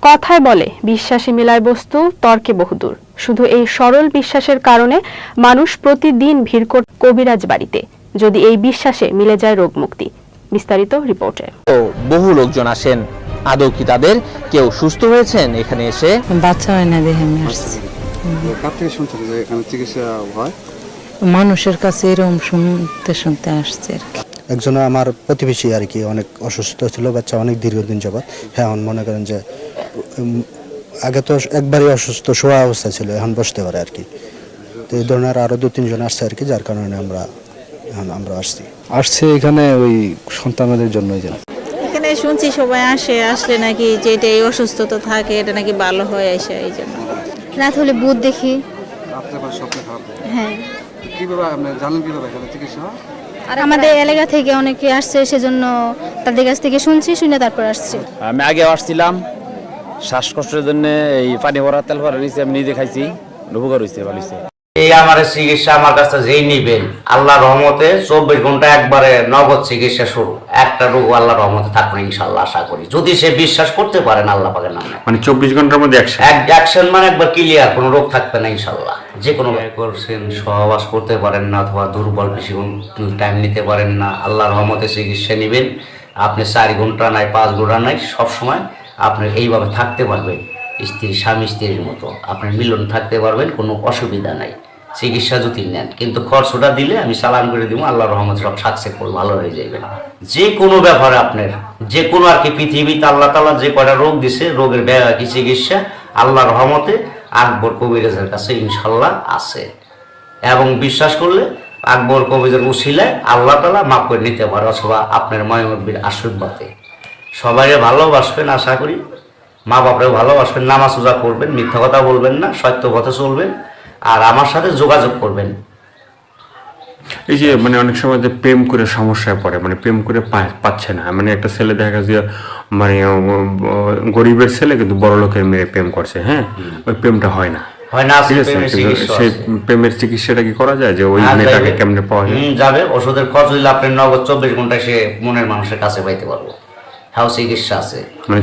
কথায় বলে বিশ্বাসী মিলায় বস্তু তর্কে বহুদূর। শুধু এই সরল বিশ্বাসের কারণে মানুষ প্রতিদিন ভিড় করে কবিরাজ বাড়িতে, যদি এই বিশ্বাসে মিলে যায় রোগমুক্তি। বিস্তারিত রিপোর্টে। বহু লোকজন আসেন, আদৌ কি তাদের কেউ সুস্থ হয়েছেন এখানে এসে? বাচ্চা হয় না দেখে আমি আসছি। কার থেকে শুনছেন যে এখানে চিকিৎসা হয়? মানুষের কাছে এরকম শুনতে শুনতে আসছে আর কি। একজন আমার প্রতিবেশী আর কি অনেক অসুস্থ ছিল, বাচ্চা অনেক দীর্ঘদিন যাবৎ। হ্যাঁ, এখন মনে করেন যে আগে তো একবারই অসুস্থ শোয়া অবস্থা ছিল, এখন বসতে পারে আর কি। তো এই ধরনের আরো 2-3 জন আসছে আর কি, যার কারণে আমরা আসছি এখানে ওই সন্তানদের জন্যই যেন। এখানে শুনছি সবাই আসলে নাকি যেটা এই অসুস্থতা থাকে এটা নাকি ভালো হয়ে আসে, এই জন্য রাত হলে ভূত দেখি। আপনার স্বপ্ন খারাপ? হ্যাঁ। কিভাবে আপনি জানেন কিভাবে এখানে চিকিৎসা হয়? আর আমাদের এলাকা থেকে অনেকে আসছে, সেজন্য তাদের কাছ থেকে শুনে তারপর আসছি। আমি আগে আসছিলাম শ্বাসকষ্টের জন্য, এই পানি ভরা তেল ভরা নিয়েছি, আমি নিজে খাইছি, উপকার হয়েছে, ভালো হয়েছে। এই আমার চিকিৎসা আমার কাছে যেই নিবেন আল্লাহর রহমতে 24 ঘন্টা একবারে নগদ চিকিৎসা শুরু। একটা রোগ আল্লাহর রহমতে থাকবে ইনশাআল্লাহ, আশা করি, যদি সে বিশ্বাস করতে পারেন আল্লাহ পাকের নামে। মানে 24 ঘন্টার মধ্যে অ্যাকশন মানে একবার ক্লিয়ার, কোনো রোগ থাকবে না ইনশাআল্লাহ। যে কোনো করছেন, সহবাস করতে পারেন না অথবা দুর্বল বেশি টাইম নিতে পারেন না, আল্লাহর রহমতে চিকিৎসা নেবেন। আপনি 4 ঘন্টা নাই 5 ঘন্টা নাই, সবসময় আপনি এইভাবে থাকতে পারবেন, স্বামী স্ত্রীর মতো আপনার মিলন থাকতে পারবেন, কোনো অসুবিধা নাই চিকিৎসা যদি নেন। কিন্তু খরচটা দিলে আমি চালান করে দিব, আল্লাহর রহমতে সব সাকসেসফুল ভালো হয়ে যাবে। যে কোনো ব্যাপারে আপনার যে কোনো আর কি পৃথিবীতে আল্লাহ তাআলা যে কয়টা রোগ দিছে, রোগের কি চিকিৎসা আল্লাহর রহমতে আকবর কবিরাজের কাছে ইনশাল্লাহ আছে। এবং বিশ্বাস করলে আকবর কবিরাজের উসিলায় আল্লাহ তাআলা মাফ করে নিতে পারে, অথবা আপনার ময়মুরবির আশীর্বাদে। সবাই ভালোবাসবেন, আশা করি মা বাপরেও ভালোবাসবেন, নামাজ রোজা করবেন, মিথ্যা কথা বলবেন না, সত্য পথে চলবেন, আর আমার সাথে যোগাযোগ করবেন। এই যে মানে অনেক সময় যে প্রেম করে সমস্যায় পড়ে, মানে প্রেম করে পাচ্ছে না, মানে একটা ছেলে দেখা গেছে মানে গরিবের ছেলে কিন্তু বড় লোকের মেয়ে প্রেম করছে, হ্যাঁ, ওই প্রেমটা হয় না, ঠিক আছে, সেই প্রেমের চিকিৎসাটা কি করা যায় যে ওই মেয়েটাকে কেমনে পাওয়া যাবে? ওষুধের খরচ দিলে আপনি নগদ 24 ঘন্টায় সে মনের মানুষের কাছে পাইতে পারবো। হ্যাঁ, চিকিৎসা আছে, মানে